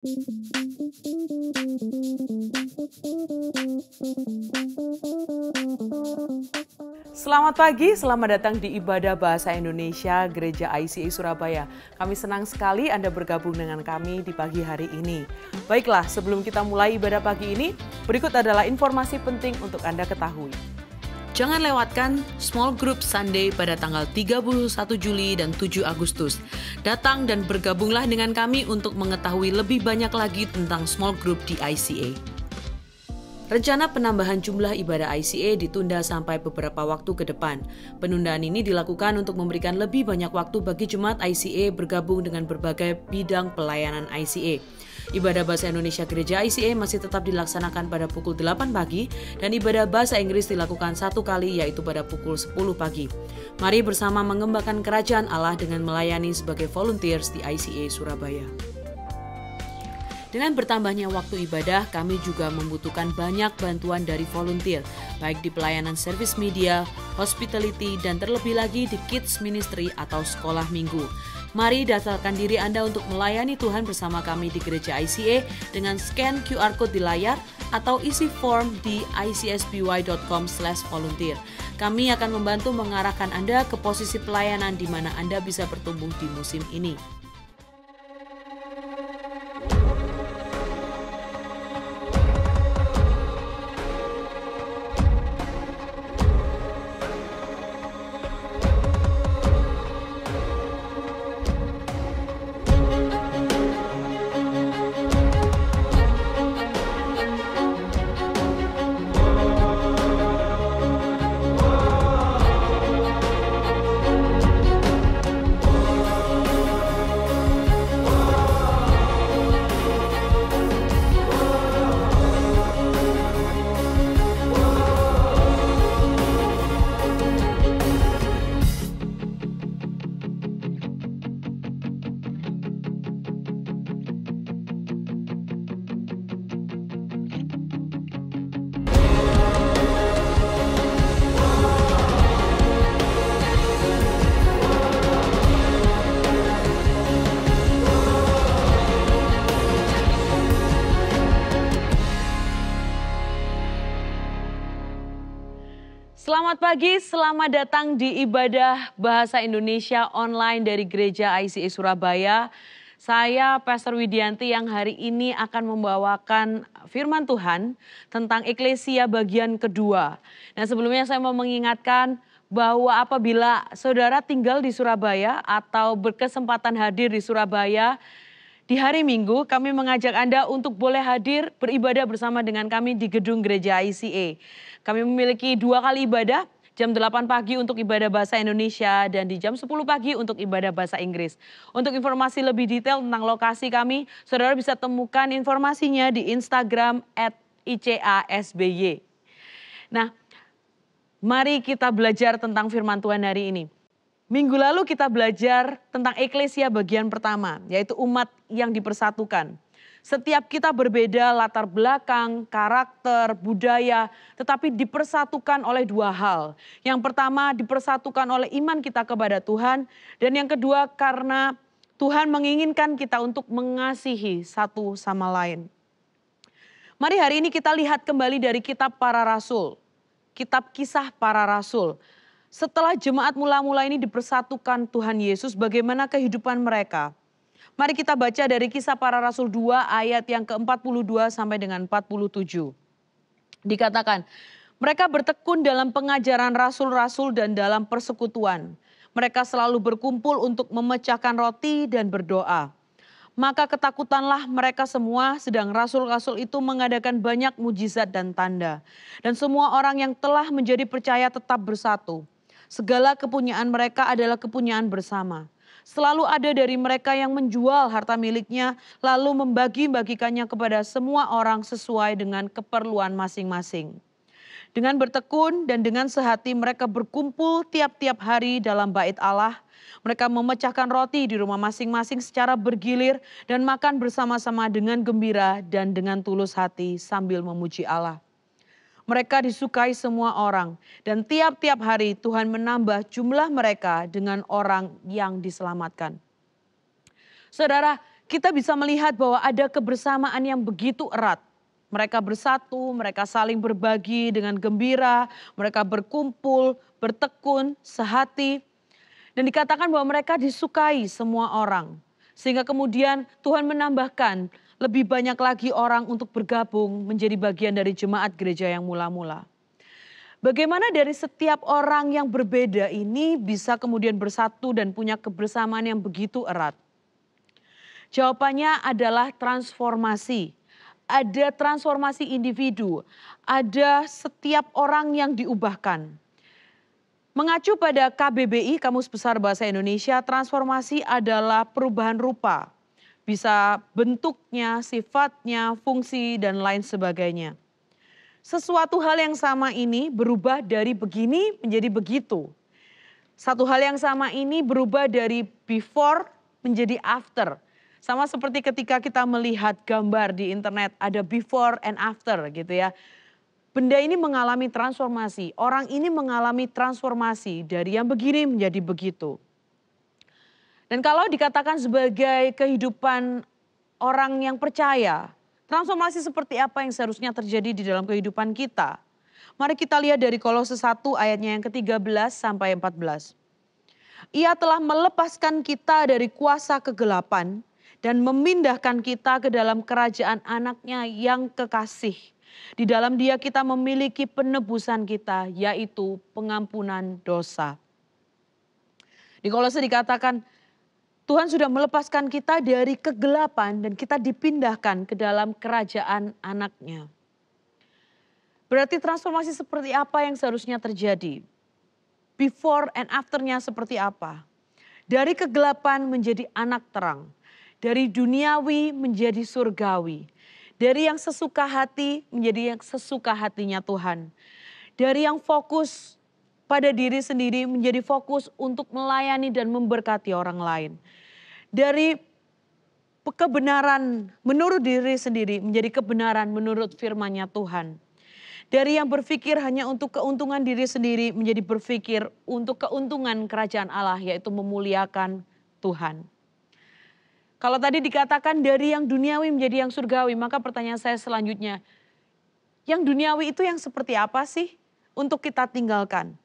Selamat pagi, selamat datang di Ibadah Bahasa Indonesia Gereja ICA Surabaya. Kami senang sekali Anda bergabung dengan kami di pagi hari ini. Baiklah, sebelum kita mulai ibadah pagi ini, berikut adalah informasi penting untuk Anda ketahui. Jangan lewatkan Small Group Sunday pada tanggal 31 Juli dan 7 Agustus. Datang dan bergabunglah dengan kami untuk mengetahui lebih banyak lagi tentang Small Group di ICA. Rencana penambahan jumlah ibadah ICA ditunda sampai beberapa waktu ke depan. Penundaan ini dilakukan untuk memberikan lebih banyak waktu bagi jemaat ICA bergabung dengan berbagai bidang pelayanan ICA. Ibadah Bahasa Indonesia Gereja ICA masih tetap dilaksanakan pada pukul 8 pagi dan ibadah Bahasa Inggris dilakukan satu kali yaitu pada pukul 10 pagi. Mari bersama mengembangkan kerajaan Allah dengan melayani sebagai volunteers di ICA Surabaya. Dengan bertambahnya waktu ibadah, kami juga membutuhkan banyak bantuan dari volunteer, baik di pelayanan service media, hospitality, dan terlebih lagi di kids ministry atau sekolah minggu. Mari daftarkan diri Anda untuk melayani Tuhan bersama kami di Gereja ICA dengan scan QR Code di layar atau isi form di icsby.com/volunteer. Kami akan membantu mengarahkan Anda ke posisi pelayanan di mana Anda bisa bertumbuh di musim ini. Selamat pagi, selamat datang di Ibadah Bahasa Indonesia online dari Gereja ICA Surabaya. Saya Pastor Widianti yang hari ini akan membawakan firman Tuhan tentang Eklesia bagian kedua. Nah, sebelumnya saya mau mengingatkan bahwa apabila saudara tinggal di Surabaya atau berkesempatan hadir di Surabaya, di hari Minggu kami mengajak Anda untuk boleh hadir beribadah bersama dengan kami di gedung Gereja ICA. Kami memiliki 2 kali ibadah, jam 8 pagi untuk ibadah Bahasa Indonesia dan di jam 10 pagi untuk ibadah Bahasa Inggris. Untuk informasi lebih detail tentang lokasi kami, saudara bisa temukan informasinya di Instagram @ICASBY. Nah, mari kita belajar tentang firman Tuhan hari ini. Minggu lalu kita belajar tentang eklesia bagian pertama, yaitu umat yang dipersatukan. Setiap kita berbeda latar belakang, karakter, budaya, tetapi dipersatukan oleh 2 hal. Yang pertama dipersatukan oleh iman kita kepada Tuhan, dan yang kedua karena Tuhan menginginkan kita untuk mengasihi satu sama lain. Mari hari ini kita lihat kembali dari kitab para rasul, kitab Kisah Para Rasul. Setelah jemaat mula-mula ini dipersatukan Tuhan Yesus, bagaimana kehidupan mereka? Mari kita baca dari Kisah Para Rasul 2 ayat yang ke-42 sampai dengan 47. Dikatakan, mereka bertekun dalam pengajaran rasul-rasul dan dalam persekutuan. Mereka selalu berkumpul untuk memecahkan roti dan berdoa. Maka ketakutanlah mereka semua, sedang rasul-rasul itu mengadakan banyak mujizat dan tanda. Dan semua orang yang telah menjadi percaya tetap bersatu. Segala kepunyaan mereka adalah kepunyaan bersama. Selalu ada dari mereka yang menjual harta miliknya, lalu membagi-bagikannya kepada semua orang sesuai dengan keperluan masing-masing. Dengan bertekun dan dengan sehati mereka berkumpul tiap-tiap hari dalam bait Allah. Mereka memecahkan roti di rumah masing-masing secara bergilir dan makan bersama-sama dengan gembira dan dengan tulus hati sambil memuji Allah. Mereka disukai semua orang dan tiap-tiap hari Tuhan menambah jumlah mereka dengan orang yang diselamatkan. Saudara, kita bisa melihat bahwa ada kebersamaan yang begitu erat. Mereka bersatu, mereka saling berbagi dengan gembira, mereka berkumpul, bertekun, sehati. Dan dikatakan bahwa mereka disukai semua orang. Sehingga kemudian Tuhan menambahkan lebih banyak lagi orang untuk bergabung menjadi bagian dari jemaat gereja yang mula-mula. Bagaimana dari setiap orang yang berbeda ini bisa kemudian bersatu dan punya kebersamaan yang begitu erat? Jawabannya adalah transformasi. Ada transformasi individu, ada setiap orang yang diubahkan. Mengacu pada KBBI, Kamus Besar Bahasa Indonesia, transformasi adalah perubahan rupa. Bisa bentuknya, sifatnya, fungsi, dan lain sebagainya. Sesuatu hal yang sama ini berubah dari begini menjadi begitu. Satu hal yang sama ini berubah dari before menjadi after. Sama seperti ketika kita melihat gambar di internet, ada before and after gitu ya. Benda ini mengalami transformasi, orang ini mengalami transformasi dari yang begini menjadi begitu. Dan kalau dikatakan sebagai kehidupan orang yang percaya, transformasi seperti apa yang seharusnya terjadi di dalam kehidupan kita? Mari kita lihat dari Kolose 1 ayatnya yang ke-13 sampai 14. Ia telah melepaskan kita dari kuasa kegelapan dan memindahkan kita ke dalam kerajaan anaknya yang kekasih. Di dalam dia kita memiliki penebusan kita, yaitu pengampunan dosa. Di Kolose dikatakan, Tuhan sudah melepaskan kita dari kegelapan dan kita dipindahkan ke dalam kerajaan anaknya. Berarti transformasi seperti apa yang seharusnya terjadi? Before and afternya seperti apa? Dari kegelapan menjadi anak terang. Dari duniawi menjadi surgawi. Dari yang sesuka hati menjadi yang sesuka hatinya Tuhan. Dari yang fokus pada diri sendiri menjadi fokus untuk melayani dan memberkati orang lain. Dari kebenaran menurut diri sendiri menjadi kebenaran menurut firman-Nya Tuhan. Dari yang berpikir hanya untuk keuntungan diri sendiri menjadi berpikir untuk keuntungan kerajaan Allah, yaitu memuliakan Tuhan. Kalau tadi dikatakan dari yang duniawi menjadi yang surgawi, maka pertanyaan saya selanjutnya, yang duniawi itu yang seperti apa sih untuk kita tinggalkan?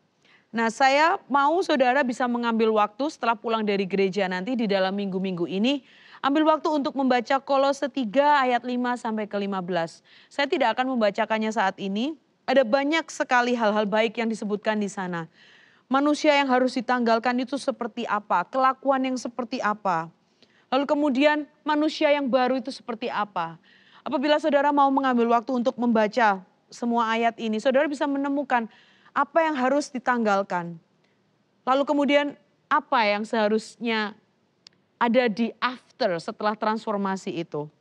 Nah, saya mau saudara bisa mengambil waktu setelah pulang dari gereja nanti di dalam minggu-minggu ini, ambil waktu untuk membaca Kolose 3 ayat 5 sampai ke 15. Saya tidak akan membacakannya saat ini, ada banyak sekali hal-hal baik yang disebutkan di sana. Manusia yang harus ditanggalkan itu seperti apa, kelakuan yang seperti apa. Lalu kemudian manusia yang baru itu seperti apa. Apabila saudara mau mengambil waktu untuk membaca semua ayat ini, saudara bisa menemukan apa yang harus ditanggalkan. Lalu kemudian apa yang seharusnya ada di after setelah transformasi itu.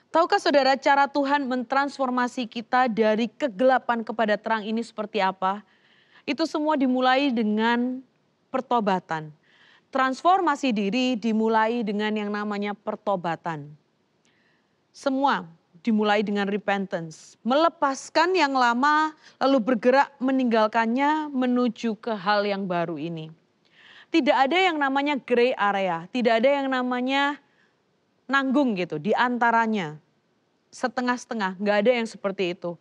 Tahukah saudara cara Tuhan mentransformasi kita dari kegelapan kepada terang ini seperti apa? Itu semua dimulai dengan pertobatan. Transformasi diri dimulai dengan yang namanya pertobatan. Semua dimulai dengan repentance. Melepaskan yang lama lalu bergerak meninggalkannya menuju ke hal yang baru ini. Tidak ada yang namanya gray area, tidak ada yang namanya nanggung gitu di antaranya. Setengah-setengah, nggak ada yang seperti itu.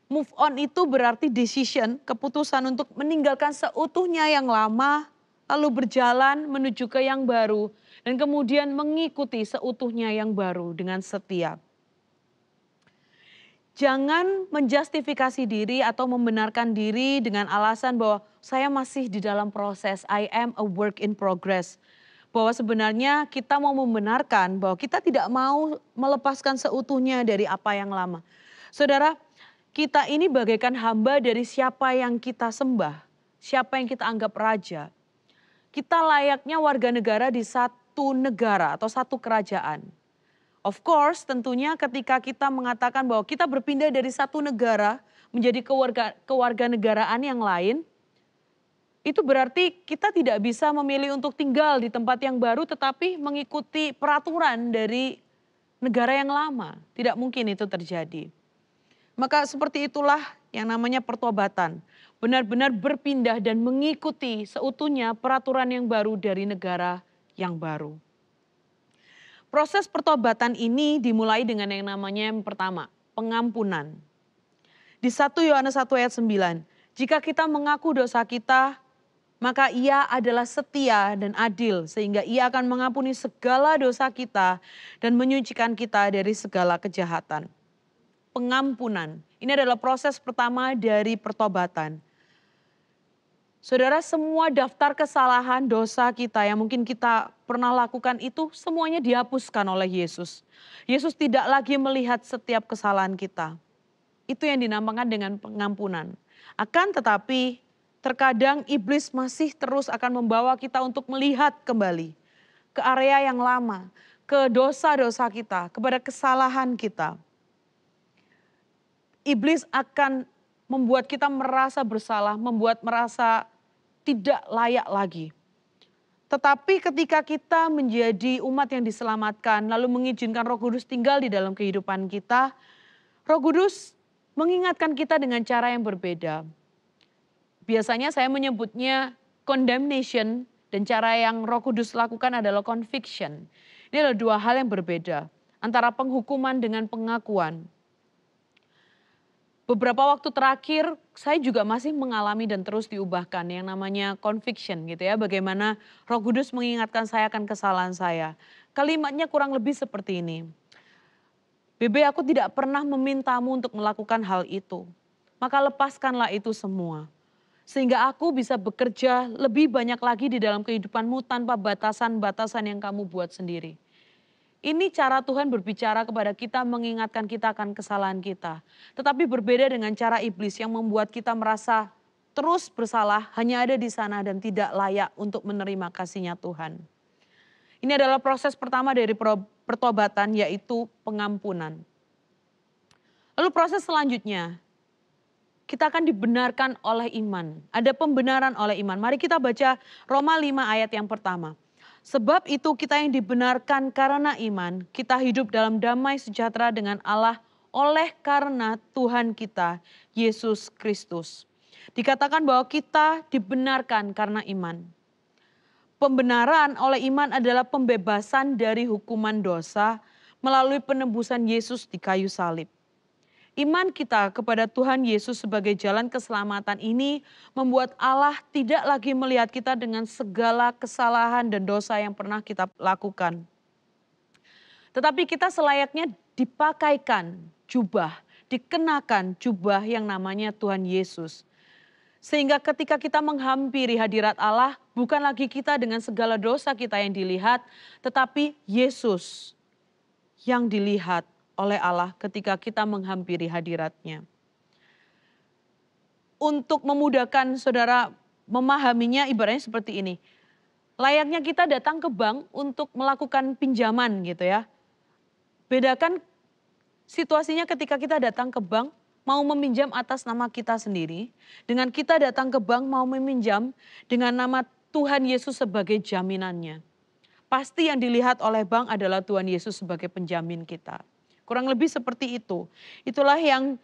Move on itu berarti decision, keputusan untuk meninggalkan seutuhnya yang lama, lalu berjalan menuju ke yang baru, dan kemudian mengikuti seutuhnya yang baru dengan setia. Jangan menjustifikasi diri atau membenarkan diri dengan alasan bahwa saya masih di dalam proses, I am a work in progress. Bahwa sebenarnya kita mau membenarkan bahwa kita tidak mau melepaskan seutuhnya dari apa yang lama. Saudara, kita ini bagaikan hamba dari siapa yang kita sembah, siapa yang kita anggap raja. Kita layaknya warga negara di satu negara atau satu kerajaan. Of course, tentunya ketika kita mengatakan bahwa kita berpindah dari satu negara menjadi kewarganegaraan yang lain, itu berarti kita tidak bisa memilih untuk tinggal di tempat yang baru tetapi mengikuti peraturan dari negara yang lama. Tidak mungkin itu terjadi. Maka seperti itulah yang namanya pertobatan. Benar-benar berpindah dan mengikuti seutuhnya peraturan yang baru dari negara yang baru. Proses pertobatan ini dimulai dengan yang namanya yang pertama, pengampunan. Di 1 Yohanes 1 ayat 9, jika kita mengaku dosa kita, maka Ia adalah setia dan adil sehingga Ia akan mengampuni segala dosa kita dan menyucikan kita dari segala kejahatan. Pengampunan, ini adalah proses pertama dari pertobatan. Saudara, semua daftar kesalahan dosa kita yang mungkin kita pernah lakukan itu semuanya dihapuskan oleh Yesus. Yesus tidak lagi melihat setiap kesalahan kita. Itu yang dinamakan dengan pengampunan. Akan tetapi terkadang iblis masih terus akan membawa kita untuk melihat kembali ke area yang lama, ke dosa-dosa kita, kepada kesalahan kita. Iblis akan membuat kita merasa bersalah, membuat merasa tidak layak lagi. Tetapi ketika kita menjadi umat yang diselamatkan, lalu mengizinkan Roh Kudus tinggal di dalam kehidupan kita, Roh Kudus mengingatkan kita dengan cara yang berbeda. Biasanya saya menyebutnya condemnation dan cara yang Roh Kudus lakukan adalah conviction. Ini adalah dua hal yang berbeda antara penghukuman dengan pengakuan. Beberapa waktu terakhir saya juga masih mengalami dan terus diubahkan yang namanya conviction gitu ya. Bagaimana Roh Kudus mengingatkan saya akan kesalahan saya. Kalimatnya kurang lebih seperti ini. Bebe, aku tidak pernah memintamu untuk melakukan hal itu. Maka lepaskanlah itu semua. Sehingga aku bisa bekerja lebih banyak lagi di dalam kehidupanmu tanpa batasan-batasan yang kamu buat sendiri. Ini cara Tuhan berbicara kepada kita, mengingatkan kita akan kesalahan kita. Tetapi berbeda dengan cara iblis yang membuat kita merasa terus bersalah, hanya ada di sana dan tidak layak untuk menerima kasih-Nya Tuhan. Ini adalah proses pertama dari pertobatan, yaitu pengampunan. Lalu proses selanjutnya, kita akan dibenarkan oleh iman. Ada pembenaran oleh iman. Mari kita baca Roma 5 ayat yang pertama. Sebab itu kita yang dibenarkan karena iman, kita hidup dalam damai sejahtera dengan Allah oleh karena Tuhan kita, Yesus Kristus. Dikatakan bahwa kita dibenarkan karena iman. Pembenaran oleh iman adalah pembebasan dari hukuman dosa melalui penebusan Yesus di kayu salib. Iman kita kepada Tuhan Yesus sebagai jalan keselamatan ini membuat Allah tidak lagi melihat kita dengan segala kesalahan dan dosa yang pernah kita lakukan. Tetapi kita selayaknya dipakaikan jubah, dikenakan jubah yang namanya Tuhan Yesus. Sehingga ketika kita menghampiri hadirat Allah, bukan lagi kita dengan segala dosa kita yang dilihat, tetapi Yesus yang dilihat oleh Allah ketika kita menghampiri hadirat-Nya. Untuk memudahkan saudara memahaminya ibaratnya seperti ini. Layaknya kita datang ke bank untuk melakukan pinjaman gitu ya. Bedakan situasinya ketika kita datang ke bank mau meminjam atas nama kita sendiri. Dengan kita datang ke bank mau meminjam dengan nama Tuhan Yesus sebagai jaminannya. Pasti yang dilihat oleh bank adalah Tuhan Yesus sebagai penjamin kita. Kurang lebih seperti itu. Itulah yang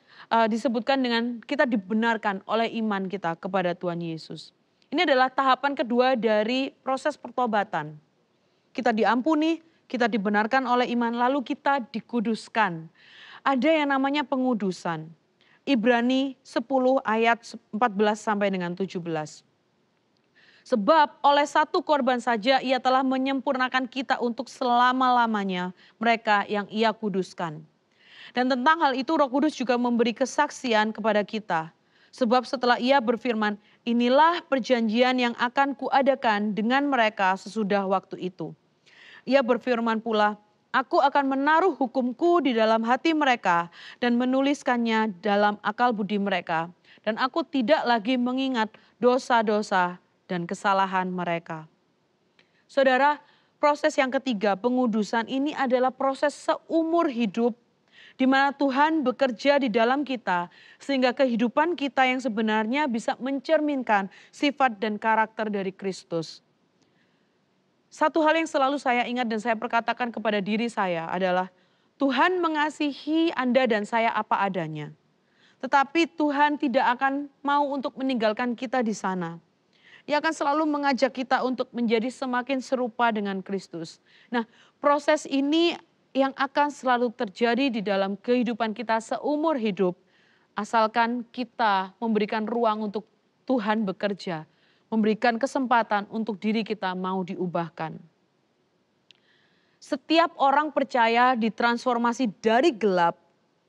disebutkan dengan kita dibenarkan oleh iman kita kepada Tuhan Yesus. Ini adalah tahapan kedua dari proses pertobatan. Kita diampuni, kita dibenarkan oleh iman, lalu kita dikuduskan. Ada yang namanya pengudusan. Ibrani 10 ayat 14 sampai dengan 17. Sebab oleh satu korban saja ia telah menyempurnakan kita untuk selama-lamanya mereka yang ia kuduskan. Dan tentang hal itu Roh Kudus juga memberi kesaksian kepada kita. Sebab setelah ia berfirman, inilah perjanjian yang akan kuadakan dengan mereka sesudah waktu itu. Ia berfirman pula, aku akan menaruh hukumku di dalam hati mereka dan menuliskannya dalam akal budi mereka. Dan aku tidak lagi mengingat dosa-dosa dan kesalahan mereka. Saudara, proses yang ketiga, pengudusan ini adalah proses seumur hidup di mana Tuhan bekerja di dalam kita sehingga kehidupan kita yang sebenarnya bisa mencerminkan sifat dan karakter dari Kristus. Satu hal yang selalu saya ingat dan saya perkatakan kepada diri saya adalah Tuhan mengasihi Anda dan saya apa adanya. Tetapi Tuhan tidak akan mau untuk meninggalkan kita di sana. Ia akan selalu mengajak kita untuk menjadi semakin serupa dengan Kristus. Nah, proses ini yang akan selalu terjadi di dalam kehidupan kita seumur hidup, asalkan kita memberikan ruang untuk Tuhan bekerja, memberikan kesempatan untuk diri kita mau diubahkan. Setiap orang percaya ditransformasi dari gelap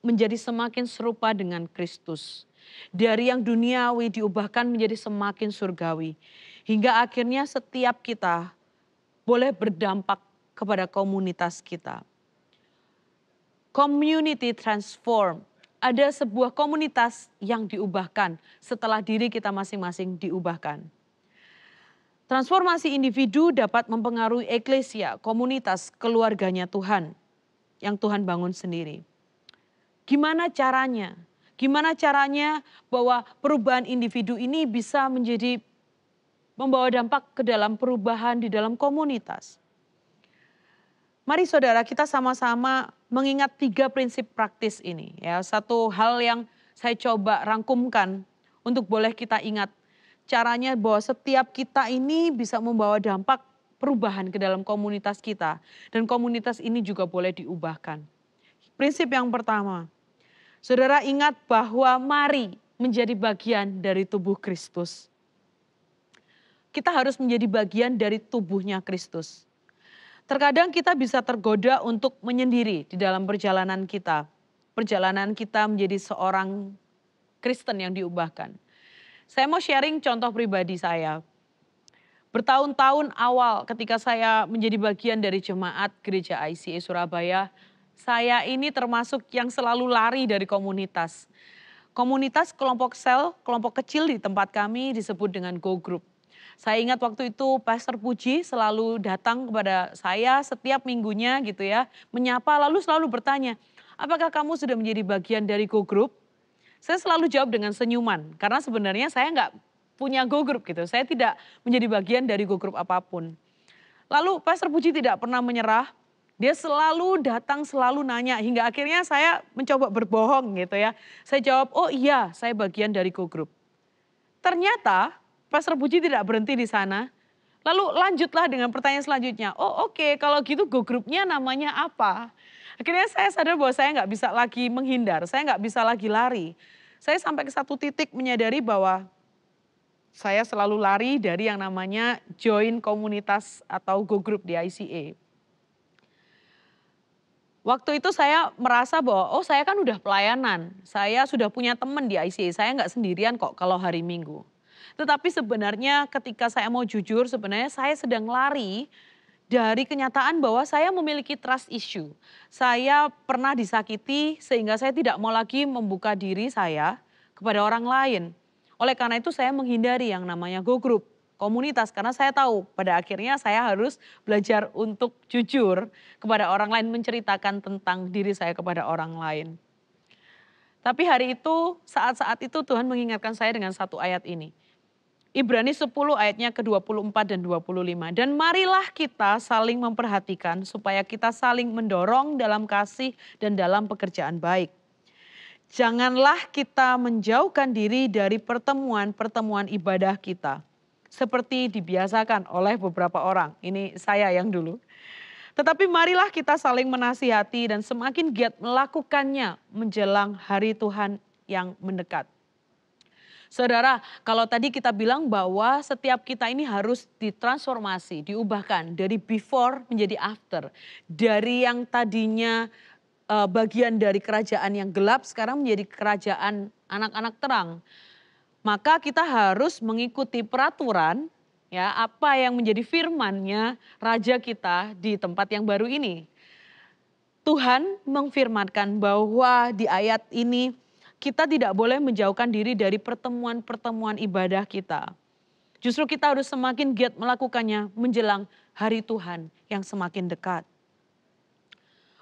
menjadi semakin serupa dengan Kristus. Dari yang duniawi diubahkan menjadi semakin surgawi. Hingga akhirnya setiap kita boleh berdampak kepada komunitas kita. Community transform. Ada sebuah komunitas yang diubahkan setelah diri kita masing-masing diubahkan. Transformasi individu dapat mempengaruhi eklesia, komunitas, keluarganya Tuhan yang Tuhan bangun sendiri. Gimana caranya? Gimana caranya bahwa perubahan individu ini bisa menjadi membawa dampak ke dalam perubahan di dalam komunitas? Mari saudara kita sama-sama mengingat 3 prinsip praktis ini. Ya, satu hal yang saya coba rangkumkan untuk boleh kita ingat. Caranya bahwa setiap kita ini bisa membawa dampak perubahan ke dalam komunitas kita. Dan komunitas ini juga boleh diubahkan. Prinsip yang pertama, saudara ingat bahwa mari menjadi bagian dari tubuh Kristus. Kita harus menjadi bagian dari tubuhnya Kristus. Terkadang kita bisa tergoda untuk menyendiri di dalam perjalanan kita. Perjalanan kita menjadi seorang Kristen yang diubahkan. Saya mau sharing contoh pribadi saya. Bertahun-tahun awal ketika saya menjadi bagian dari jemaat gereja ICA Surabaya, saya ini termasuk yang selalu lari dari komunitas. Komunitas kelompok sel, kelompok kecil di tempat kami disebut dengan Go Group. Saya ingat waktu itu Pastor Puji selalu datang kepada saya setiap minggunya gitu ya, menyapa lalu selalu bertanya, apakah kamu sudah menjadi bagian dari Go Group? Saya selalu jawab dengan senyuman, karena sebenarnya saya nggak punya Go Group gitu, saya tidak menjadi bagian dari Go Group apapun. Lalu Pastor Puji tidak pernah menyerah, dia selalu datang, selalu nanya, hingga akhirnya saya mencoba berbohong gitu ya. Saya jawab, oh iya saya bagian dari Go Group. Ternyata Pastor Puji tidak berhenti di sana. Lalu lanjutlah dengan pertanyaan selanjutnya. Oh oke, kalau gitu Go Group-nya namanya apa? Akhirnya saya sadar bahwa saya nggak bisa lagi menghindar, saya nggak bisa lagi lari. Saya sampai ke satu titik menyadari bahwa saya selalu lari dari yang namanya join komunitas atau Go Group di ICA. Waktu itu saya merasa bahwa, oh saya kan udah pelayanan, saya sudah punya teman di ICA, saya nggak sendirian kok kalau hari Minggu. Tetapi sebenarnya ketika saya mau jujur, sebenarnya saya sedang lari dari kenyataan bahwa saya memiliki trust issue. Saya pernah disakiti sehingga saya tidak mau lagi membuka diri saya kepada orang lain. Oleh karena itu saya menghindari yang namanya Go Group, komunitas. Karena saya tahu pada akhirnya saya harus belajar untuk jujur kepada orang lain, menceritakan tentang diri saya kepada orang lain. Tapi hari itu, saat-saat itu Tuhan mengingatkan saya dengan satu ayat ini. Ibrani 10 ayatnya ke-24 dan 25. Dan marilah kita saling memperhatikan supaya kita saling mendorong dalam kasih dan dalam pekerjaan baik. Janganlah kita menjauhkan diri dari pertemuan-pertemuan ibadah kita. Seperti dibiasakan oleh beberapa orang. Ini saya yang dulu. Tetapi marilah kita saling menasihati dan semakin giat melakukannya menjelang hari Tuhan yang mendekat. Saudara, kalau tadi kita bilang bahwa setiap kita ini harus ditransformasi, diubahkan dari before menjadi after. Dari yang tadinya bagian dari kerajaan yang gelap sekarang menjadi kerajaan anak-anak terang. Maka kita harus mengikuti peraturan ya apa yang menjadi firman-Nya raja kita di tempat yang baru ini. Tuhan mengfirmankan bahwa di ayat ini kita tidak boleh menjauhkan diri dari pertemuan-pertemuan ibadah kita. Justru kita harus semakin giat melakukannya menjelang hari Tuhan yang semakin dekat.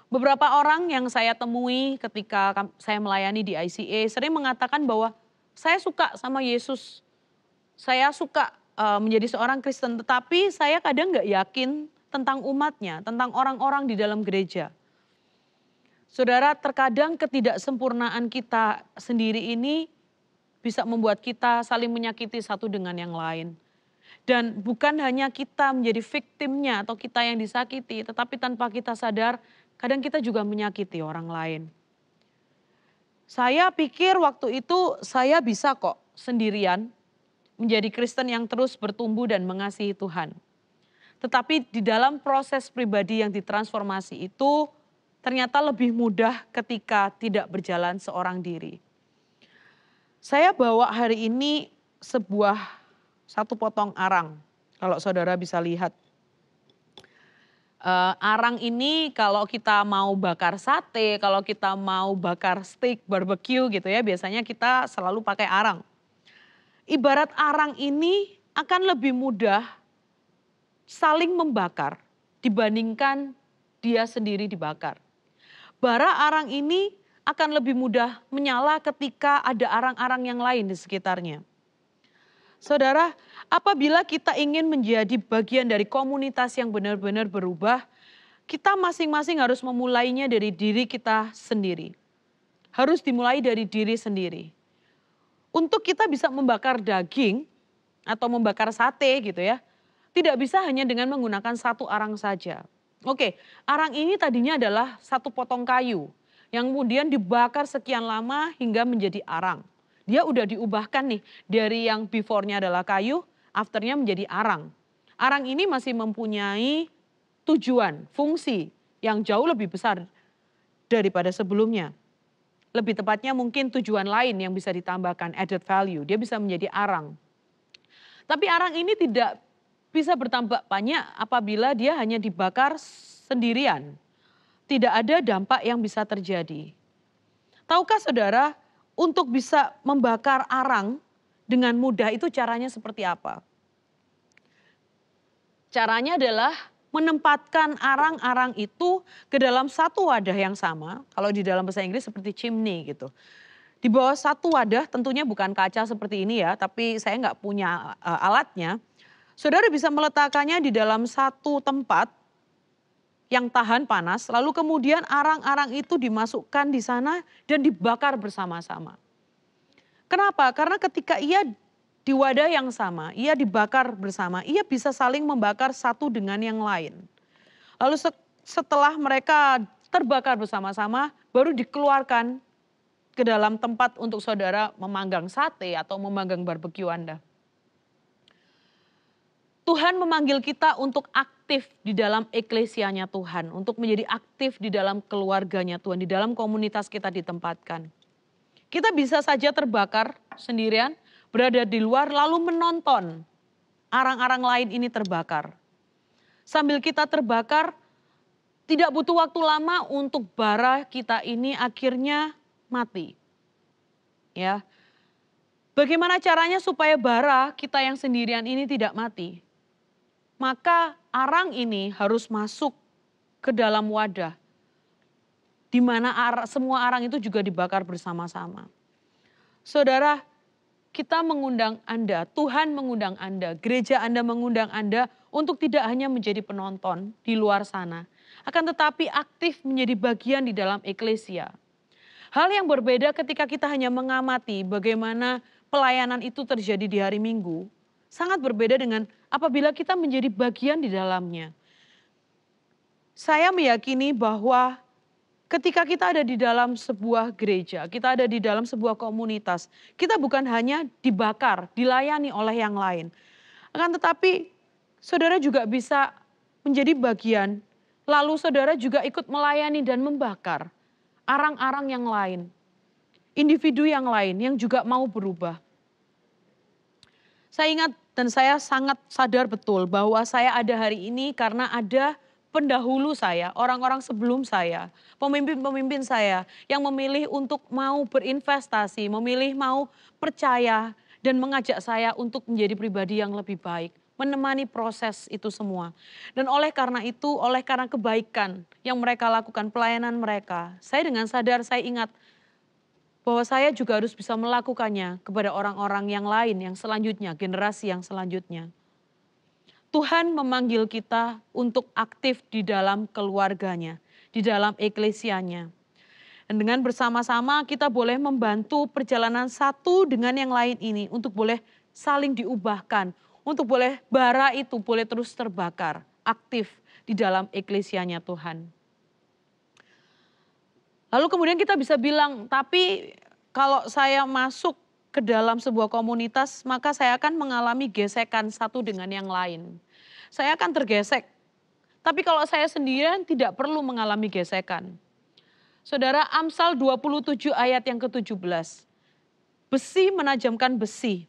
Beberapa orang yang saya temui ketika saya melayani di ICA sering mengatakan bahwa saya suka sama Yesus. Saya suka menjadi seorang Kristen, tetapi saya kadang nggak yakin tentang umatnya, tentang orang-orang di dalam gereja. Saudara, terkadang ketidaksempurnaan kita sendiri ini bisa membuat kita saling menyakiti satu dengan yang lain. Dan bukan hanya kita menjadi viktimnya atau kita yang disakiti, tetapi tanpa kita sadar, kadang kita juga menyakiti orang lain. Saya pikir waktu itu saya bisa kok sendirian menjadi Kristen yang terus bertumbuh dan mengasihi Tuhan. Tetapi di dalam proses pribadi yang ditransformasi itu ternyata lebih mudah ketika tidak berjalan seorang diri. Saya bawa hari ini satu potong arang, kalau saudara bisa lihat. Arang ini kalau kita mau bakar sate, kalau kita mau bakar steak barbecue gitu ya, biasanya kita selalu pakai arang. Ibarat arang ini akan lebih mudah saling membakar dibandingkan dia sendiri dibakar. Bara arang ini akan lebih mudah menyala ketika ada arang-arang yang lain di sekitarnya. Saudara, apabila kita ingin menjadi bagian dari komunitas yang benar-benar berubah, kita masing-masing harus memulainya dari diri kita sendiri. Harus dimulai dari diri sendiri. Untuk kita bisa membakar daging atau membakar sate gitu ya, tidak bisa hanya dengan menggunakan satu arang saja. Oke, arang ini tadinya adalah satu potong kayu yang kemudian dibakar sekian lama hingga menjadi arang. Dia udah diubahkan nih dari yang before-nya adalah kayu, after-nya menjadi arang. Arang ini masih mempunyai tujuan, fungsi yang jauh lebih besar daripada sebelumnya. Lebih tepatnya mungkin tujuan lain yang bisa ditambahkan added value, dia bisa menjadi arang. Tapi arang ini tidak bisa bertambah banyak apabila dia hanya dibakar sendirian. Tidak ada dampak yang bisa terjadi. Tahukah saudara, untuk bisa membakar arang dengan mudah itu caranya seperti apa? Caranya adalah menempatkan arang-arang itu ke dalam satu wadah yang sama. Kalau di dalam bahasa Inggris seperti chimney gitu. Di bawah satu wadah, tentunya bukan kaca seperti ini ya, tapi saya nggak punya alatnya. Saudara bisa meletakkannya di dalam satu tempat yang tahan panas, lalu kemudian arang-arang itu dimasukkan di sana dan dibakar bersama-sama. Kenapa? Karena ketika ia di wadah yang sama, ia dibakar bersama, ia bisa saling membakar satu dengan yang lain. Lalu setelah mereka terbakar bersama-sama, baru dikeluarkan ke dalam tempat untuk saudara memanggang sate atau memanggang barbeque Anda. Tuhan memanggil kita untuk aktif di dalam eklesianya Tuhan, untuk menjadi aktif di dalam keluarganya Tuhan, di dalam komunitas kita ditempatkan. Kita bisa saja terbakar sendirian, berada di luar lalu menonton arang-arang lain ini terbakar. Sambil kita terbakar, tidak butuh waktu lama untuk bara kita ini akhirnya mati. Ya. Bagaimana caranya supaya bara kita yang sendirian ini tidak mati? Maka arang ini harus masuk ke dalam wadah, di mana semua arang itu juga dibakar bersama-sama. Saudara, kita mengundang Anda, Tuhan mengundang Anda, gereja Anda mengundang Anda untuk tidak hanya menjadi penonton di luar sana, akan tetapi aktif menjadi bagian di dalam eklesia. Hal yang berbeda ketika kita hanya mengamati bagaimana pelayanan itu terjadi di hari Minggu, sangat berbeda dengan apabila kita menjadi bagian di dalamnya. Saya meyakini bahwa ketika kita ada di dalam sebuah gereja, kita ada di dalam sebuah komunitas, kita bukan hanya dibakar, dilayani oleh yang lain. Akan tetapi saudara juga bisa menjadi bagian, lalu saudara juga ikut melayani dan membakar arang-arang yang lain. Individu yang lain yang juga mau berubah. Saya ingat dan saya sangat sadar betul bahwa saya ada hari ini karena ada pendahulu saya, orang-orang sebelum saya, pemimpin-pemimpin saya yang memilih untuk mau berinvestasi, memilih mau percaya dan mengajak saya untuk menjadi pribadi yang lebih baik, menemani proses itu semua. Dan oleh karena itu, oleh karena kebaikan yang mereka lakukan, pelayanan mereka, saya dengan sadar saya ingat bahwa saya juga harus bisa melakukannya kepada orang-orang yang lain yang selanjutnya, generasi yang selanjutnya. Tuhan memanggil kita untuk aktif di dalam keluarganya, di dalam eklesianya. Dan dengan bersama-sama kita boleh membantu perjalanan satu dengan yang lain ini untuk boleh saling diubahkan, untuk boleh bara itu boleh terus terbakar, aktif di dalam eklesianya Tuhan. Lalu kemudian kita bisa bilang, tapi kalau saya masuk ke dalam sebuah komunitas, maka saya akan mengalami gesekan satu dengan yang lain. Saya akan tergesek. Tapi kalau saya sendirian tidak perlu mengalami gesekan. Saudara, Amsal 27 ayat yang ke-17. Besi menajamkan besi,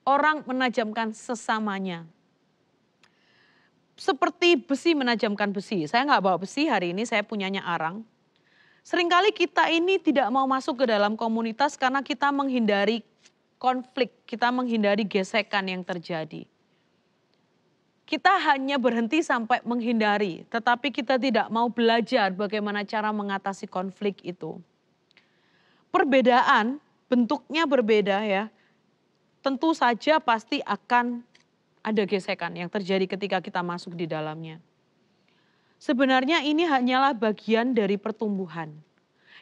orang menajamkan sesamanya. Seperti besi menajamkan besi. Saya nggak bawa besi hari ini, saya punyanya arang. Seringkali kita ini tidak mau masuk ke dalam komunitas karena kita menghindari konflik, kita menghindari gesekan yang terjadi. Kita hanya berhenti sampai menghindari, tetapi kita tidak mau belajar bagaimana cara mengatasi konflik itu. Perbedaan, bentuknya berbeda ya, tentu saja pasti akan ada gesekan yang terjadi ketika kita masuk di dalamnya. Sebenarnya ini hanyalah bagian dari pertumbuhan.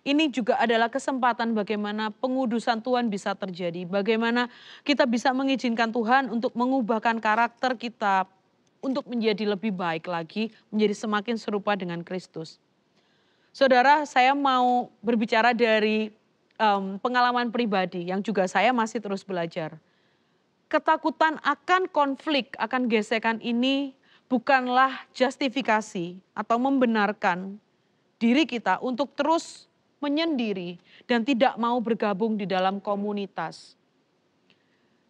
Ini juga adalah kesempatan bagaimana pengudusan Tuhan bisa terjadi. Bagaimana kita bisa mengizinkan Tuhan untuk mengubahkan karakter kita untuk menjadi lebih baik lagi, menjadi semakin serupa dengan Kristus. Saudara, saya mau berbicara dari pengalaman pribadi yang juga saya masih terus belajar. Ketakutan akan konflik, akan gesekan ini bukanlah justifikasi atau membenarkan diri kita untuk terus menyendiri dan tidak mau bergabung di dalam komunitas.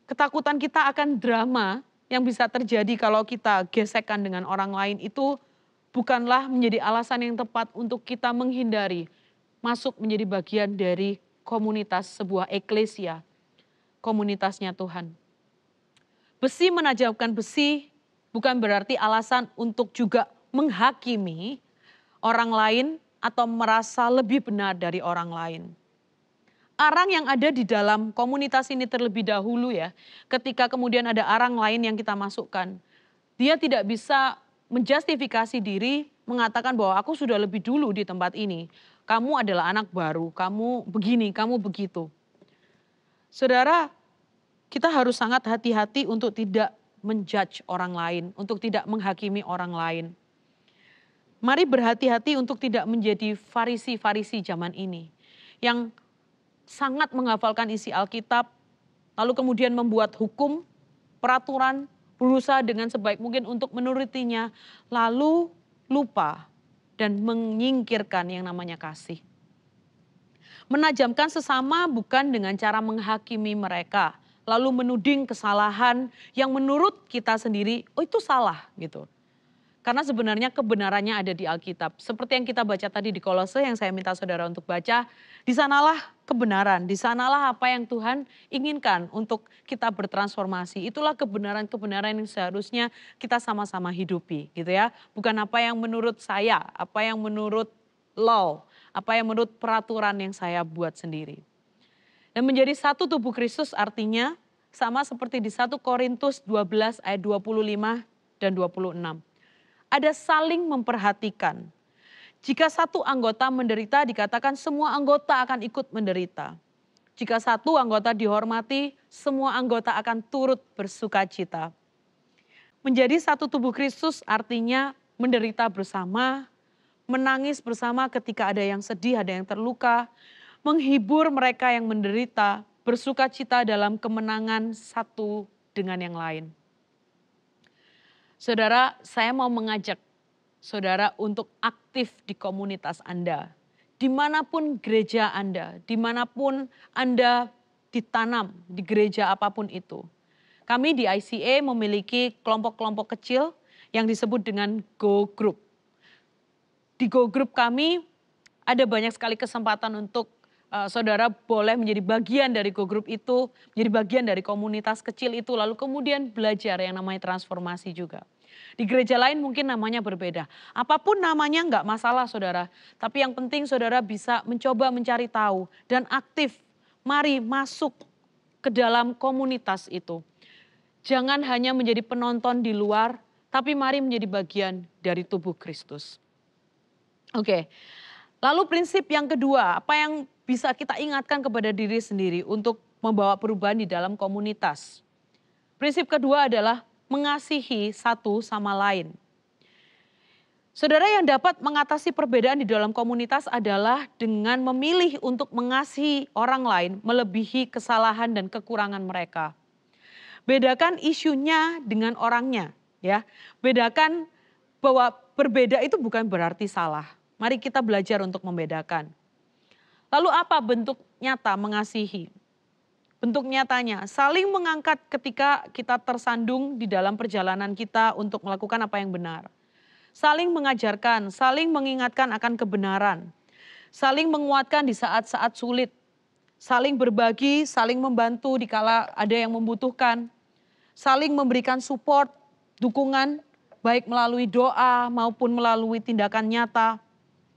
Ketakutan kita akan drama yang bisa terjadi kalau kita gesekan dengan orang lain itu bukanlah menjadi alasan yang tepat untuk kita menghindari masuk menjadi bagian dari komunitas sebuah eklesia, komunitasnya Tuhan. Besi menajamkan besi bukan berarti alasan untuk juga menghakimi orang lain atau merasa lebih benar dari orang lain. Arang yang ada di dalam komunitas ini terlebih dahulu ya, ketika kemudian ada arang lain yang kita masukkan, dia tidak bisa menjustifikasi diri mengatakan bahwa aku sudah lebih dulu di tempat ini. Kamu adalah anak baru, kamu begini, kamu begitu. Saudara, kita harus sangat hati-hati untuk tidak menjudge orang lain, untuk tidak menghakimi orang lain. Mari berhati-hati untuk tidak menjadi farisi-farisi zaman ini yang sangat menghafalkan isi Alkitab, lalu kemudian membuat hukum, peraturan, berusaha dengan sebaik mungkin untuk menurutinya, lalu lupa dan menyingkirkan yang namanya kasih. Menajamkan sesama bukan dengan cara menghakimi mereka, lalu menuding kesalahan yang menurut kita sendiri, oh itu salah gitu. Karena sebenarnya kebenarannya ada di Alkitab. Seperti yang kita baca tadi di Kolose yang saya minta saudara untuk baca, di sanalah kebenaran, di sanalah apa yang Tuhan inginkan untuk kita bertransformasi. Itulah kebenaran-kebenaran yang seharusnya kita sama-sama hidupi gitu ya. Bukan apa yang menurut saya, apa yang menurut law, apa yang menurut peraturan yang saya buat sendiri. Dan menjadi satu tubuh Kristus artinya sama seperti di 1 Korintus 12 ayat 25 dan 26. Ada saling memperhatikan. Jika satu anggota menderita, dikatakan semua anggota akan ikut menderita. Jika satu anggota dihormati, semua anggota akan turut bersukacita. Menjadi satu tubuh Kristus artinya menderita bersama, menangis bersama ketika ada yang sedih, ada yang terluka, menghibur mereka yang menderita, bersukacita dalam kemenangan satu dengan yang lain. Saudara, saya mau mengajak saudara untuk aktif di komunitas Anda. Dimanapun gereja Anda, dimanapun Anda ditanam di gereja apapun itu. Kami di ICA memiliki kelompok-kelompok kecil yang disebut dengan Go Group. Di Go Group kami ada banyak sekali kesempatan untuk saudara boleh menjadi bagian dari Go Group itu, menjadi bagian dari komunitas kecil itu, lalu kemudian belajar yang namanya transformasi juga. Di gereja lain mungkin namanya berbeda. Apapun namanya enggak masalah saudara, tapi yang penting saudara bisa mencoba mencari tahu dan aktif. Mari masuk ke dalam komunitas itu. Jangan hanya menjadi penonton di luar, tapi mari menjadi bagian dari tubuh Kristus. Oke, lalu prinsip yang kedua, apa yang bisa kita ingatkan kepada diri sendiri untuk membawa perubahan di dalam komunitas. Prinsip kedua adalah mengasihi satu sama lain. Saudara, yang dapat mengatasi perbedaan di dalam komunitas adalah dengan memilih untuk mengasihi orang lain melebihi kesalahan dan kekurangan mereka. Bedakan isunya dengan orangnya, ya. Bedakan bahwa berbeda itu bukan berarti salah. Mari kita belajar untuk membedakan. Lalu apa bentuk nyata mengasihi? Bentuk nyatanya saling mengangkat ketika kita tersandung di dalam perjalanan kita untuk melakukan apa yang benar. Saling mengajarkan, saling mengingatkan akan kebenaran. Saling menguatkan di saat-saat sulit. Saling berbagi, saling membantu dikala ada yang membutuhkan. Saling memberikan support, dukungan, baik melalui doa maupun melalui tindakan nyata.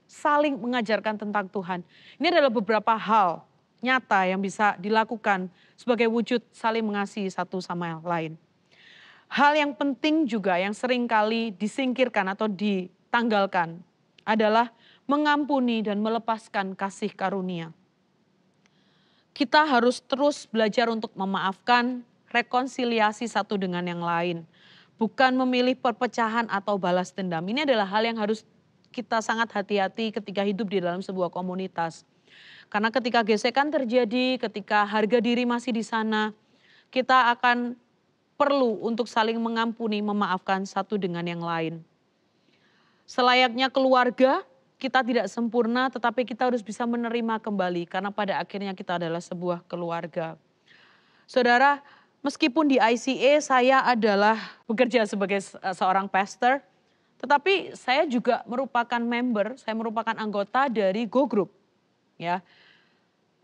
Saling mengajarkan tentang Tuhan. Ini adalah beberapa hal nyata yang bisa dilakukan sebagai wujud saling mengasihi satu sama lain. Hal yang penting juga yang seringkali disingkirkan atau ditanggalkan adalah mengampuni dan melepaskan kasih karunia. Kita harus terus belajar untuk memaafkan, rekonsiliasi satu dengan yang lain. Bukan memilih perpecahan atau balas dendam. Ini adalah hal yang harus kita sangat hati-hati ketika hidup di dalam sebuah komunitas. Karena ketika gesekan terjadi, ketika harga diri masih di sana, kita akan perlu untuk saling mengampuni, memaafkan satu dengan yang lain. Selayaknya keluarga, kita tidak sempurna tetapi kita harus bisa menerima kembali karena pada akhirnya kita adalah sebuah keluarga. Saudara, meskipun di ICA saya adalah bekerja sebagai seorang pastor, tetapi saya juga merupakan member, saya merupakan anggota dari Go Group. Ya.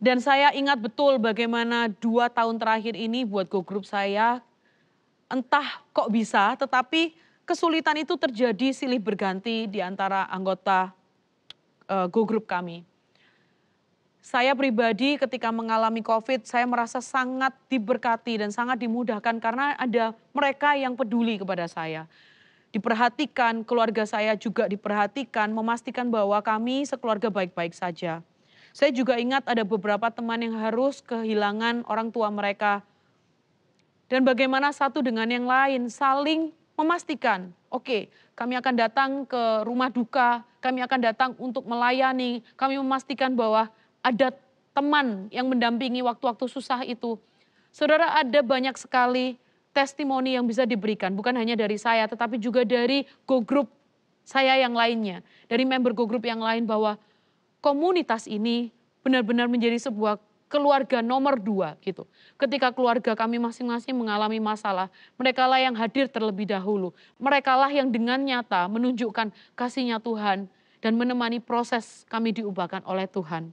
Dan saya ingat betul bagaimana 2 tahun terakhir ini buat Go Group saya, entah kok bisa, tetapi kesulitan itu terjadi silih berganti di antara anggota Go Group kami. Saya pribadi ketika mengalami COVID, saya merasa sangat diberkati dan sangat dimudahkan karena ada mereka yang peduli kepada saya. Diperhatikan, keluarga saya juga diperhatikan, memastikan bahwa kami sekeluarga baik-baik saja. Saya juga ingat ada beberapa teman yang harus kehilangan orang tua mereka. Dan bagaimana satu dengan yang lain saling memastikan, oke, kami akan datang ke rumah duka, kami akan datang untuk melayani, kami memastikan bahwa ada teman yang mendampingi waktu-waktu susah itu. Saudara, ada banyak sekali testimoni yang bisa diberikan, bukan hanya dari saya, tetapi juga dari Go Group saya yang lainnya, dari member Go Group yang lain bahwa komunitas ini benar-benar menjadi sebuah keluarga nomor 2 gitu. Ketika keluarga kami masing-masing mengalami masalah, merekalah yang hadir terlebih dahulu. Merekalah yang dengan nyata menunjukkan kasih-Nya Tuhan dan menemani proses kami diubahkan oleh Tuhan.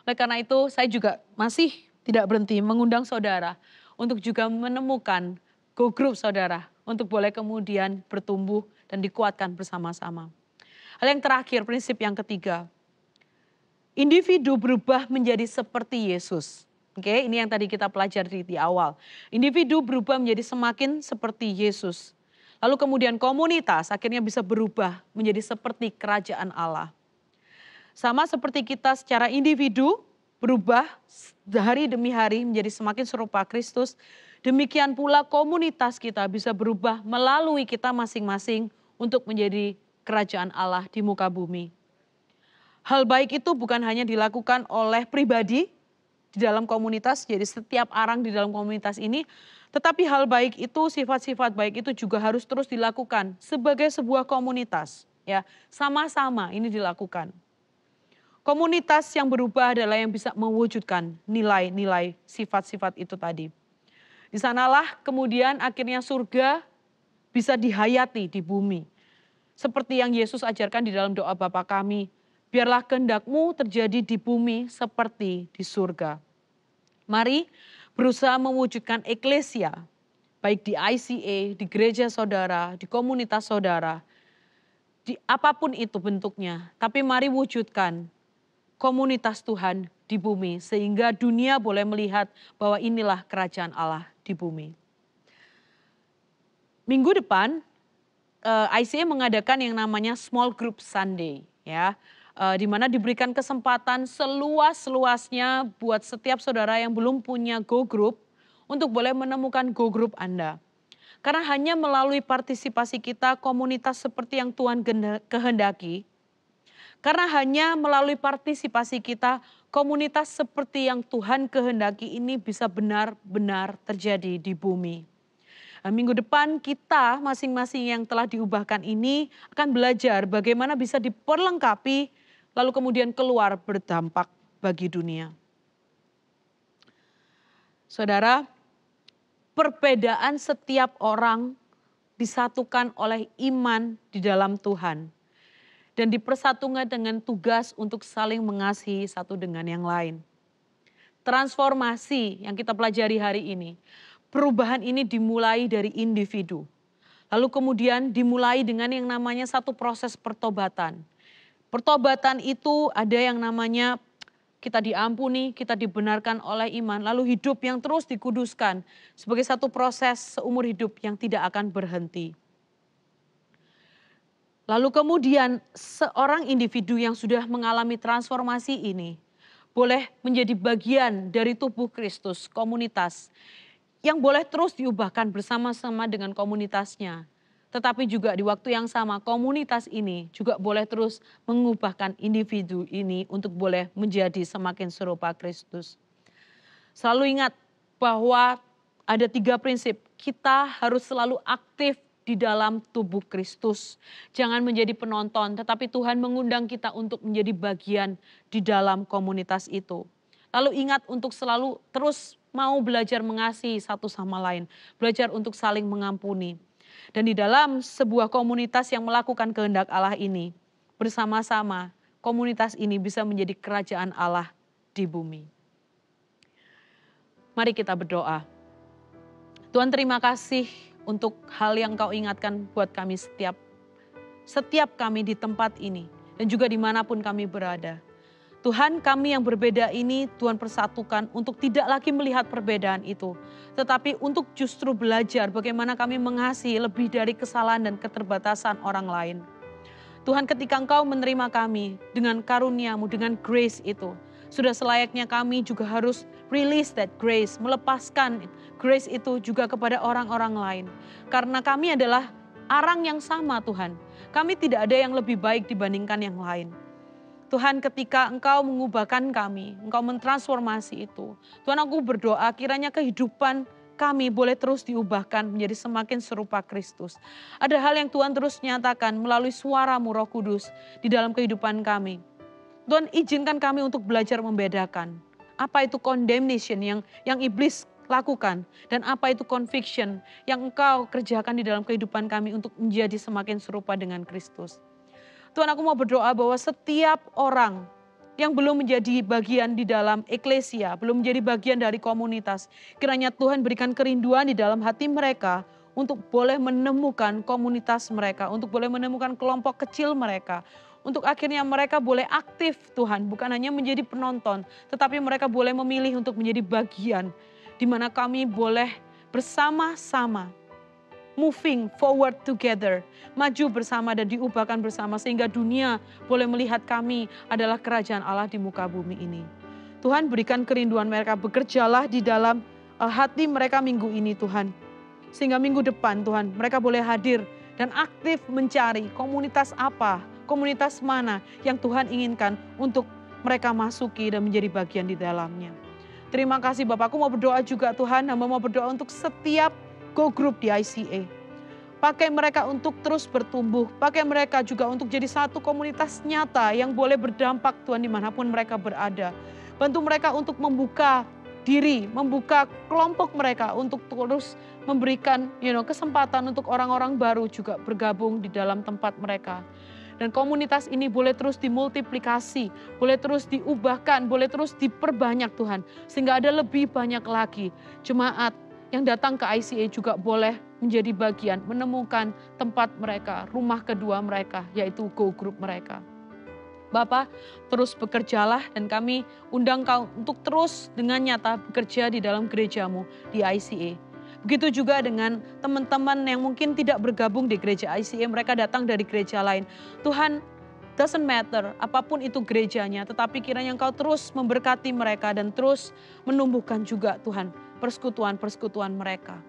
Oleh karena itu saya juga masih tidak berhenti mengundang saudara untuk juga menemukan Go Group saudara untuk boleh kemudian bertumbuh dan dikuatkan bersama-sama. Hal yang terakhir, prinsip yang ketiga. Individu berubah menjadi seperti Yesus. Oke, ini yang tadi kita pelajari di awal. Individu berubah menjadi semakin seperti Yesus. Lalu kemudian komunitas akhirnya bisa berubah menjadi seperti kerajaan Allah. Sama seperti kita secara individu berubah hari demi hari menjadi semakin serupa Kristus. Demikian pula komunitas kita bisa berubah melalui kita masing-masing untuk menjadi kerajaan Allah di muka bumi. Hal baik itu bukan hanya dilakukan oleh pribadi di dalam komunitas, jadi setiap orang di dalam komunitas ini, tetapi hal baik itu, sifat-sifat baik itu juga harus terus dilakukan sebagai sebuah komunitas. Ya, sama-sama ini dilakukan. Komunitas yang berubah adalah yang bisa mewujudkan nilai-nilai sifat-sifat itu tadi. Di sanalah kemudian akhirnya surga bisa dihayati di bumi. Seperti yang Yesus ajarkan di dalam doa Bapa kami, biarlah kehendak-Mu terjadi di bumi seperti di surga. Mari berusaha mewujudkan eklesia, baik di ICA, di gereja saudara, di komunitas saudara, di apapun itu bentuknya. Tapi mari wujudkan komunitas Tuhan di bumi, sehingga dunia boleh melihat bahwa inilah kerajaan Allah di bumi. Minggu depan, ICA mengadakan yang namanya Small Group Sunday, ya. Di mana diberikan kesempatan seluas-luasnya buat setiap saudara yang belum punya Go Group untuk boleh menemukan Go Group Anda. Karena hanya melalui partisipasi kita komunitas seperti yang Tuhan kehendaki. Karena hanya melalui partisipasi kita komunitas seperti yang Tuhan kehendaki ini bisa benar-benar terjadi di bumi. Nah, minggu depan kita masing-masing yang telah diubahkan ini akan belajar bagaimana bisa diperlengkapi lalu kemudian keluar berdampak bagi dunia. Saudara, perbedaan setiap orang disatukan oleh iman di dalam Tuhan dan dipersatukan dengan tugas untuk saling mengasihi satu dengan yang lain. Transformasi yang kita pelajari hari ini, perubahan ini dimulai dari individu. Lalu kemudian dimulai dengan yang namanya satu proses pertobatan. Pertobatan itu ada yang namanya kita diampuni, kita dibenarkan oleh iman, lalu hidup yang terus dikuduskan sebagai satu proses seumur hidup yang tidak akan berhenti. Lalu kemudian seorang individu yang sudah mengalami transformasi ini boleh menjadi bagian dari tubuh Kristus, komunitas yang boleh terus diubahkan bersama-sama dengan komunitasnya. Tetapi juga di waktu yang sama komunitas ini juga boleh terus mengubahkan individu ini untuk boleh menjadi semakin serupa Kristus. Selalu ingat bahwa ada 3 prinsip. Kita harus selalu aktif di dalam tubuh Kristus. Jangan menjadi penonton, tetapi Tuhan mengundang kita untuk menjadi bagian di dalam komunitas itu. Lalu ingat untuk selalu terus mau belajar mengasihi satu sama lain. Belajar untuk saling mengampuni. Dan di dalam sebuah komunitas yang melakukan kehendak Allah ini, bersama-sama komunitas ini bisa menjadi kerajaan Allah di bumi. Mari kita berdoa. Tuhan, terima kasih untuk hal yang Kau ingatkan buat kami setiap kami di tempat ini dan juga dimanapun kami berada. Tuhan, kami yang berbeda ini Tuhan persatukan untuk tidak lagi melihat perbedaan itu, tetapi untuk justru belajar bagaimana kami mengasihi lebih dari kesalahan dan keterbatasan orang lain. Tuhan, ketika Engkau menerima kami dengan karunia-Mu, dengan grace itu, sudah selayaknya kami juga harus release that grace, melepaskan grace itu juga kepada orang-orang lain. Karena kami adalah arang yang sama Tuhan. Kami tidak ada yang lebih baik dibandingkan yang lain. Tuhan, ketika Engkau mengubahkan kami, Engkau mentransformasi itu. Tuhan, aku berdoa kiranya kehidupan kami boleh terus diubahkan menjadi semakin serupa Kristus. Ada hal yang Tuhan terus nyatakan melalui suara-Mu Roh Kudus di dalam kehidupan kami. Tuhan, izinkan kami untuk belajar membedakan apa itu condemnation yang iblis lakukan dan apa itu conviction yang Engkau kerjakan di dalam kehidupan kami untuk menjadi semakin serupa dengan Kristus. Tuhan, aku mau berdoa bahwa setiap orang yang belum menjadi bagian di dalam eklesia, belum menjadi bagian dari komunitas, kiranya Tuhan berikan kerinduan di dalam hati mereka untuk boleh menemukan komunitas mereka, untuk boleh menemukan kelompok kecil mereka, untuk akhirnya mereka boleh aktif Tuhan, bukan hanya menjadi penonton, tetapi mereka boleh memilih untuk menjadi bagian, di mana kami boleh bersama-sama, moving forward together, maju bersama dan diubahkan bersama, sehingga dunia boleh melihat kami adalah kerajaan Allah di muka bumi ini. Tuhan, berikan kerinduan mereka, bekerjalah di dalam hati mereka minggu ini Tuhan, sehingga minggu depan Tuhan mereka boleh hadir dan aktif mencari komunitas apa, komunitas mana yang Tuhan inginkan untuk mereka masuki dan menjadi bagian di dalamnya. Terima kasih Bapak, aku mau berdoa juga Tuhan, hamba mau berdoa untuk setiap go group di ICA. Pakai mereka untuk terus bertumbuh, pakai mereka juga untuk jadi satu komunitas nyata yang boleh berdampak Tuhan dimanapun mereka berada. Bantu mereka untuk membuka diri, membuka kelompok mereka untuk terus memberikan kesempatan untuk orang-orang baru juga bergabung di dalam tempat mereka. Dan komunitas ini boleh terus dimultiplikasi, boleh terus diubahkan, boleh terus diperbanyak Tuhan. Sehingga ada lebih banyak lagi jemaat yang datang ke ICA juga boleh menjadi bagian, menemukan tempat mereka, rumah kedua mereka, yaitu go group mereka. Bapak, terus bekerjalah dan kami undang Kau untuk terus dengan nyata bekerja di dalam gereja-Mu di ICA. Begitu juga dengan teman-teman yang mungkin tidak bergabung di gereja ICA, mereka datang dari gereja lain. Tuhan, doesn't matter apapun itu gerejanya, tetapi kiranya Engkau terus memberkati mereka dan terus menumbuhkan juga Tuhan persekutuan-persekutuan mereka.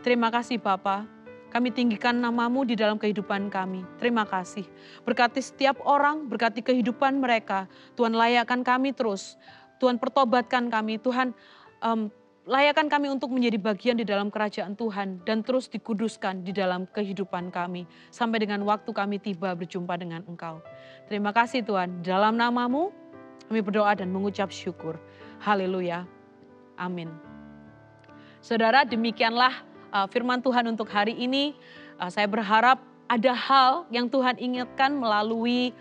Terima kasih Bapa. Kami tinggikan nama-Mu di dalam kehidupan kami. Terima kasih. Berkati setiap orang, berkati kehidupan mereka. Tuhan layakkan kami terus. Tuhan pertobatkan kami. Tuhan layakkan kami untuk menjadi bagian di dalam kerajaan Tuhan. Dan terus dikuduskan di dalam kehidupan kami. Sampai dengan waktu kami tiba berjumpa dengan Engkau. Terima kasih Tuhan. Dalam nama-Mu kami berdoa dan mengucap syukur. Haleluya. Amin. Saudara, demikianlah firman Tuhan untuk hari ini. Saya berharap ada hal yang Tuhan ingatkan melalui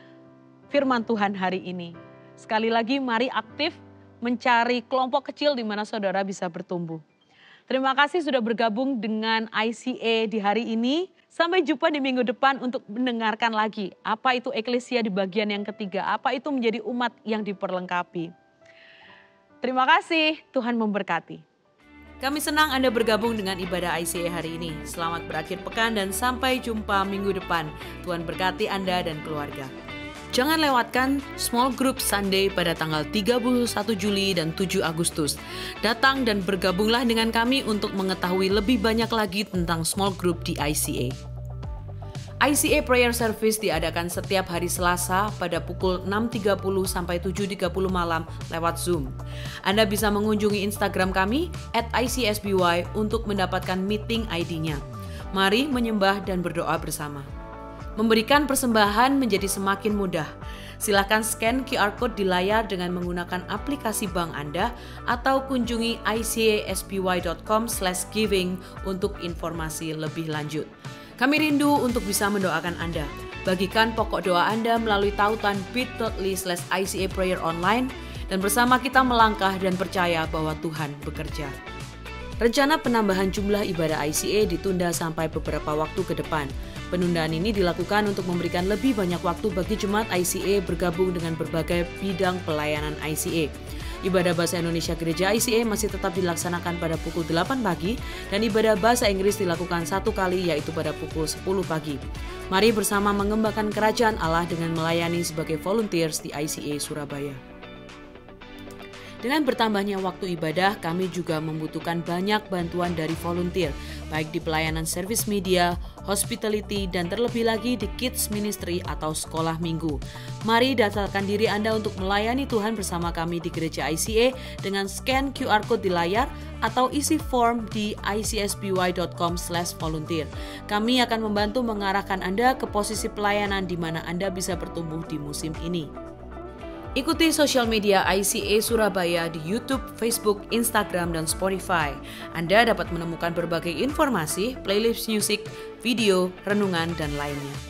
firman Tuhan hari ini. Sekali lagi mari aktif mencari kelompok kecil di mana saudara bisa bertumbuh. Terima kasih sudah bergabung dengan ICA di hari ini. Sampai jumpa di minggu depan untuk mendengarkan lagi apa itu eklesia di bagian yang ketiga. Apa itu menjadi umat yang diperlengkapi. Terima kasih, Tuhan memberkati. Kami senang Anda bergabung dengan ibadah ICA hari ini. Selamat berakhir pekan dan sampai jumpa minggu depan. Tuhan berkati Anda dan keluarga. Jangan lewatkan Small Group Sunday pada tanggal 31 Juli dan 7 Agustus. Datang dan bergabunglah dengan kami untuk mengetahui lebih banyak lagi tentang Small Group di ICA. ICA Prayer Service diadakan setiap hari Selasa pada pukul 6.30 sampai 7.30 malam lewat Zoom. Anda bisa mengunjungi Instagram kami @ICSBY untuk mendapatkan meeting ID-nya. Mari menyembah dan berdoa bersama. Memberikan persembahan menjadi semakin mudah. Silakan scan QR Code di layar dengan menggunakan aplikasi bank Anda atau kunjungi icasby.com/giving untuk informasi lebih lanjut. Kami rindu untuk bisa mendoakan Anda. Bagikan pokok doa Anda melalui tautan bit.ly/ICA Prayer Online dan bersama kita melangkah dan percaya bahwa Tuhan bekerja. Rencana penambahan jumlah ibadah ICA ditunda sampai beberapa waktu ke depan. Penundaan ini dilakukan untuk memberikan lebih banyak waktu bagi jemaat ICA bergabung dengan berbagai bidang pelayanan ICA. Ibadah Bahasa Indonesia Gereja ICA masih tetap dilaksanakan pada pukul 8 pagi dan ibadah Bahasa Inggris dilakukan satu kali yaitu pada pukul 10 pagi. Mari bersama mengembangkan kerajaan Allah dengan melayani sebagai volunteers di ICA Surabaya. Dengan bertambahnya waktu ibadah, kami juga membutuhkan banyak bantuan dari volunteer, baik di pelayanan service media, hospitality, dan terlebih lagi di kids ministry atau sekolah minggu. Mari daftarkan diri Anda untuk melayani Tuhan bersama kami di Gereja ICA dengan scan QR Code di layar atau isi form di icsby.com/volunteer. Kami akan membantu mengarahkan Anda ke posisi pelayanan di mana Anda bisa bertumbuh di musim ini. Ikuti sosial media ICA Surabaya di YouTube, Facebook, Instagram, dan Spotify. Anda dapat menemukan berbagai informasi, playlist musik, video, renungan, dan lainnya.